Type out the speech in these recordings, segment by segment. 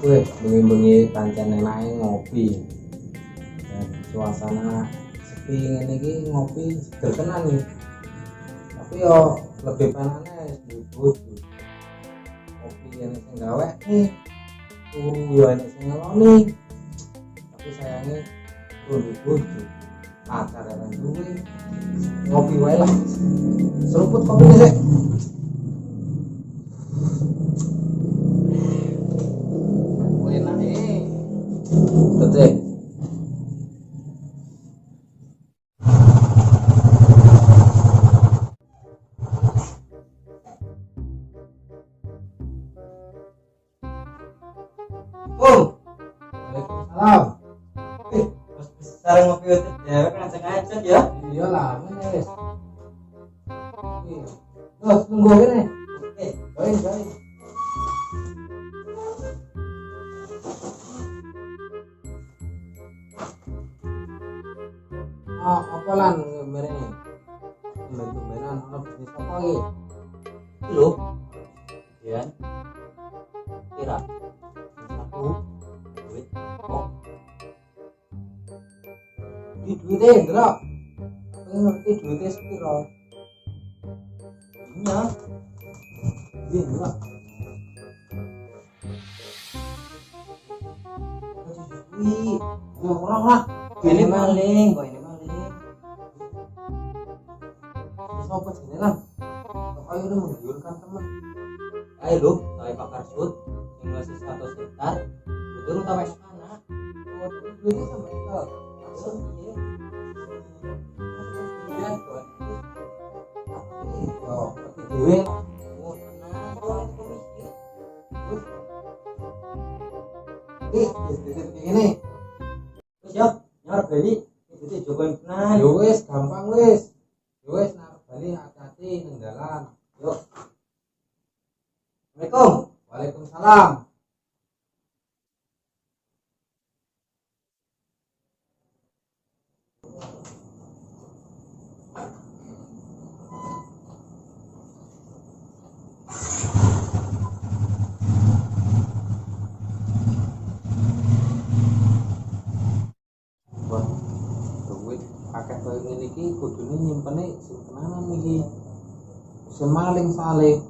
Wih, bengi-bengi kancane nae ngopi. Dan suasana sepi ngene iki ngopi seger tenan nih. Tapi yo lebih penane bojo. Kopi yang sing gawe nih. Turu yo enek sing ngeloni. Tapi sayangnya kudu bojo. Pacar yang duwe. Ngopi wae lah. Seruput kopi nih sih. Enak nih. Betul. Waalaikumsalam. Terus sekarang ngopi untuk dewe kan ngajak ya. Iya lah, menes. Terus tunggu kene. Oke. Baik. Ah, apa lan merene? Tumben-tumbenan ono bisnis apa iki? Iki lho. Kemudian kira satu duit kok Di duite, Ndra. Kowe ngerti duite sepiro? iya. Iya, Ndra. Wih, ya ora lah. Ini maling, kok ini maling. Sopo jenenge lan? Kok udah menggiurkan teman. Ayo lho, saya pakar sud yang ngasih 100 hektar. Betul utama sana. Oh, duitnya sama kita. Langsung iya. Iya, buat. Yo, ngerti dhewe. Oh, tenang, kok ini komisi. Titip ngene. Terus ya, nyarap beli itu jokoin tenan. Yo wis gampang wis. Yo wis nek bali hati-hati ning dalan. Yuk. Assalamualaikum. Waalaikumsalam. Wah, duit akeh koyo ngene iki kudune nyimpennya sing tenanan iki. Semaling saleh.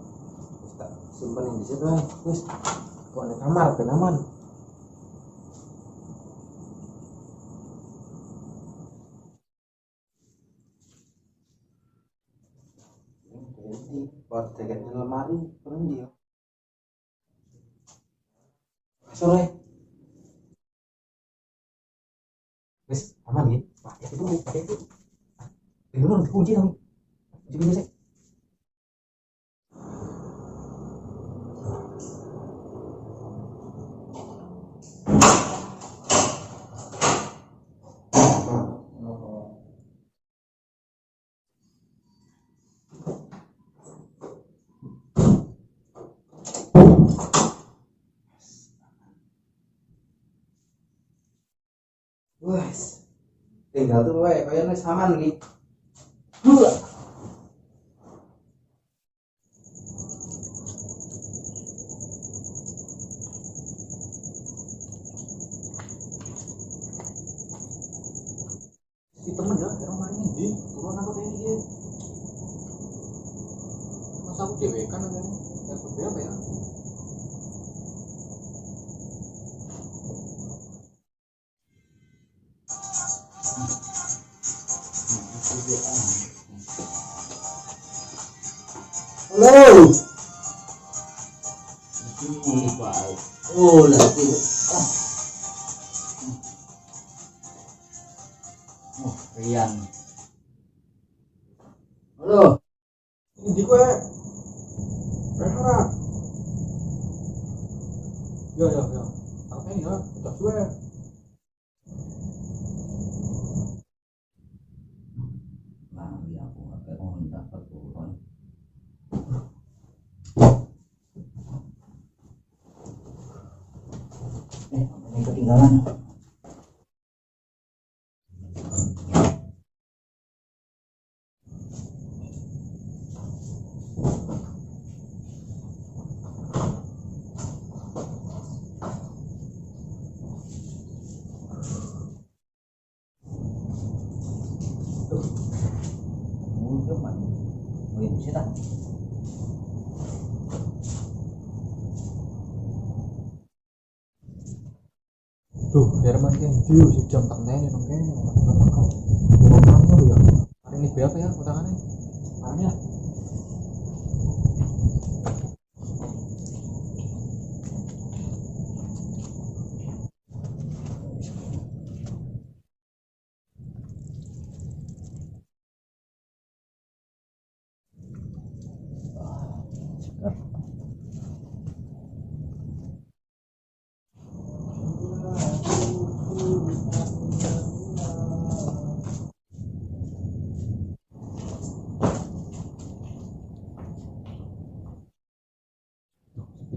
Wis tak simpen ing dhisik wae. Wis kok ning kamar ben aman. Buat jaket di lemari, perlu dia. Sore. Wis aman ya. Wah, itu. Dulu dikunci dong. Kunci sih. Wes, tinggal tuh wae, kayaknya saman gitu. Si temen ya, orang mari ini, turun apa ini dia? Masa aku dewe kan ini, yang berbeda apa ya? Halo. Ini baik. Oh, lagi. Oh, Rian. Halo. Ini di kue. Rehat. Ya. Apa ini ya? Udah suwe. Lari aku agak kontak perturun. Apa yang ketinggalan? sih ta. Duh, biar makin view sejam tak nanya dong kayaknya ngomongnya ya. Hari ini berapa ya utangannya? Hari lah.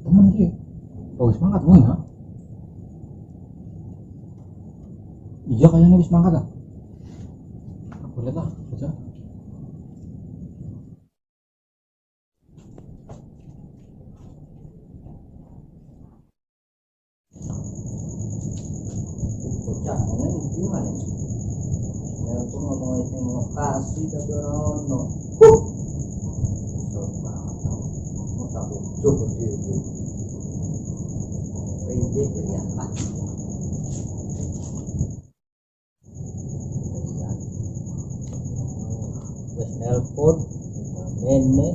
Temen dia, oh semangat bang ya? Iya kayaknya habis semangat lah. Aku lihat lah, baca. Bocah ini gimana nih? Ya aku ngomong ini lokasi tapi orang no. Coba, mau cabut coba dulu. Ini dia lah. Wes nelpon, ini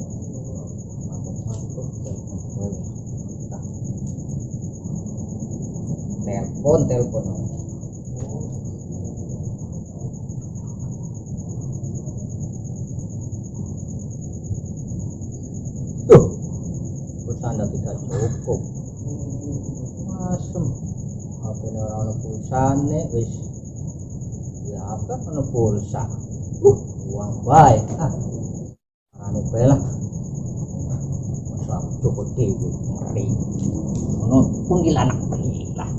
masuk telepon. Tuh, pulsa tidak cukup. Masem, apa ini orang pulsa nih, wis, ya apa kan pulsa, uang baik, ini bela, masa cukup dewi, ngeri, menurut kuntilanak berilah.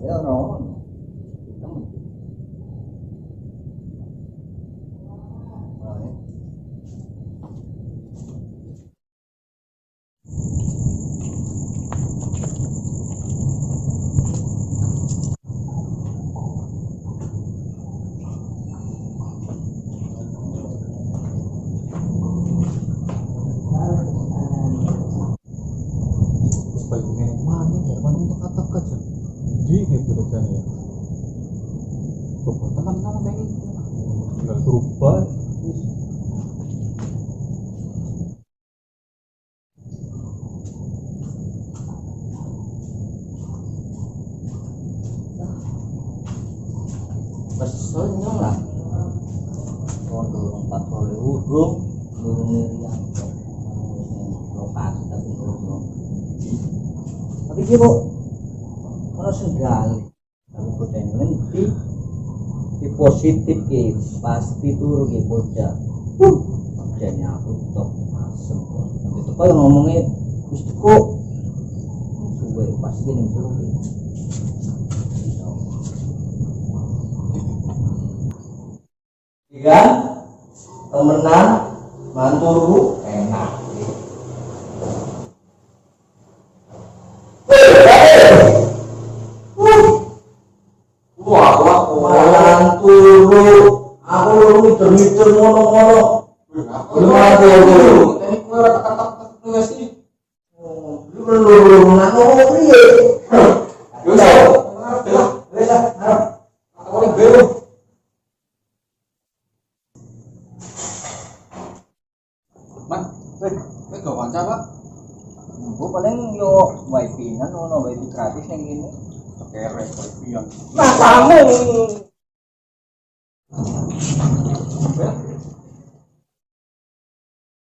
Ya orang Balik ini mana untuk atap kaca. Di kayak budak ya. Kok teman-teman ini tinggal berubah. keselnya lah kalau patroli urung miriam lokasi tapi urung tapi dia kok kalau segali tapi bocah ini di positif ki pasti turun ki bocah kerjanya aku top asem itu kalau ngomongnya wis kok suwe pasti ning turun ki kan temenan manturu enak wah manturu aku lu mikir ngono-ngono manturu ini kowe ora tak nulis iki lu belum ngono piye yo wis aku ning bero. Gak wajar pak. Gue paling yo wifi nan ono wifi gratis yang ini. Kere wifi yang. Nah kamu.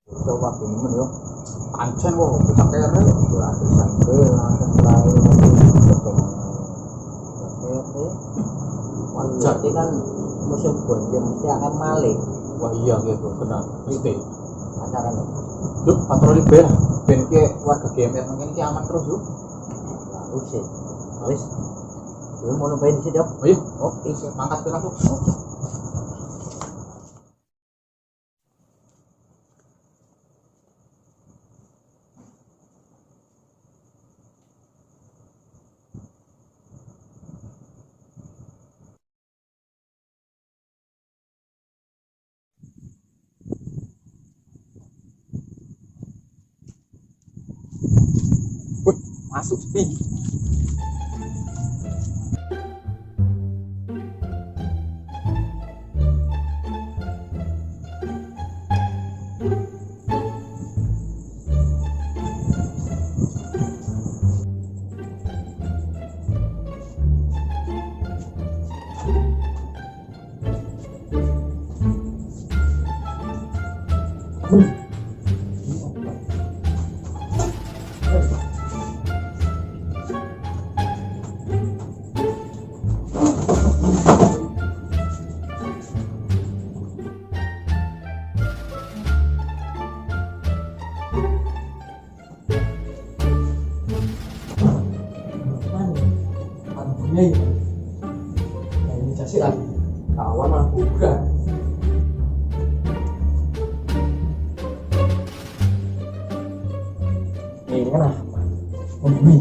Coba ini yo. Pancen kok bisa kere. Gratisan deh langsung lain. Kere. Wajar kan musuh bonjem mesti akan malik. Wah iya gitu benar mesti. Pacaran loh. Yuk patroli ben ke warga GMR mungkin ki aman terus yuk. Usih. Wis. Lu mau nyobain sih dok? Oh iya. Oke mangkat ke langsung. Masuk sepi. Ini kasih lah kawan aku juga. Ini kan apa? Hobi.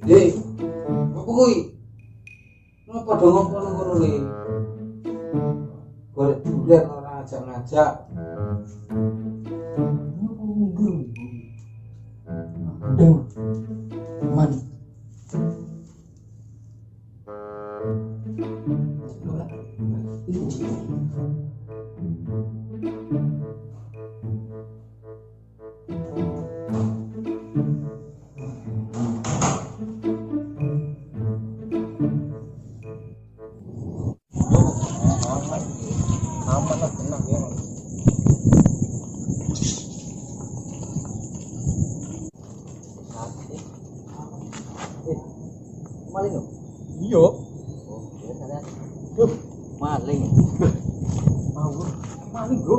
Hei, apa kuwi? Kenapa padha ngono-ngono iki? Golek duren ora ngajak-ngajak. Man. Aman lah, tenang ya. Maling lo. Iya. Oh, iya sadar. Maling. Mau maling, Bro.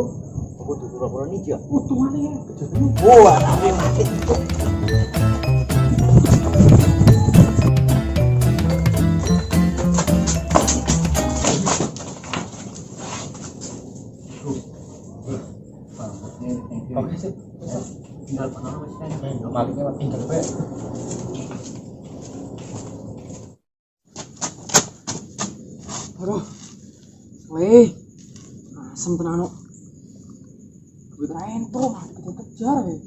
Aku tuh pura-pura ninja. Utuh maling ya. Kejadian. Wah, Oke sih. Tinggal mana Mas? Malingnya tinggal bae. Aduh. Weh. Asem tenan kok. Duit rento malah dikejar ya.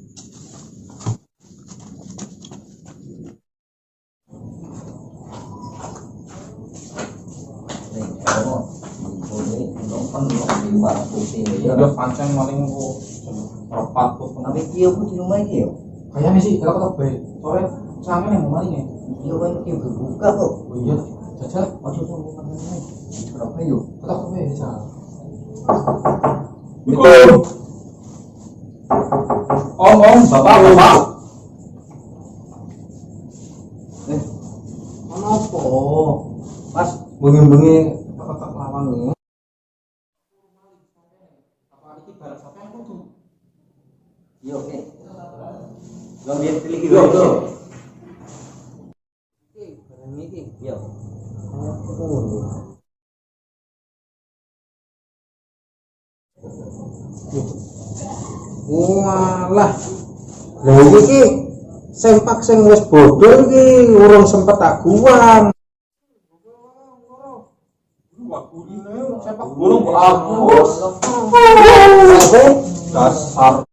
Ya pancen maling kok repat kok. tapi dia pun di rumah ini ya. Kayaknya sih kalau ketemu bae. Sore sampe nang malingnya. Dia kan dia berbuka kok. Oh iya, jajal. Ojo sama makan ini. Berapa yuk? Ketemu bae jajal. Om, bapak. Kenapa? Pas bengi-bengi tak lawan ngono. Apa iki barang sampean kudu? Yo, oke. Lo biar pilih gitu. Yo. Iki barang iki. Yo. Walah. Lha iki sempak sing wis bodol iki urung sempet tak guang. Sepak burung bagus. Dasar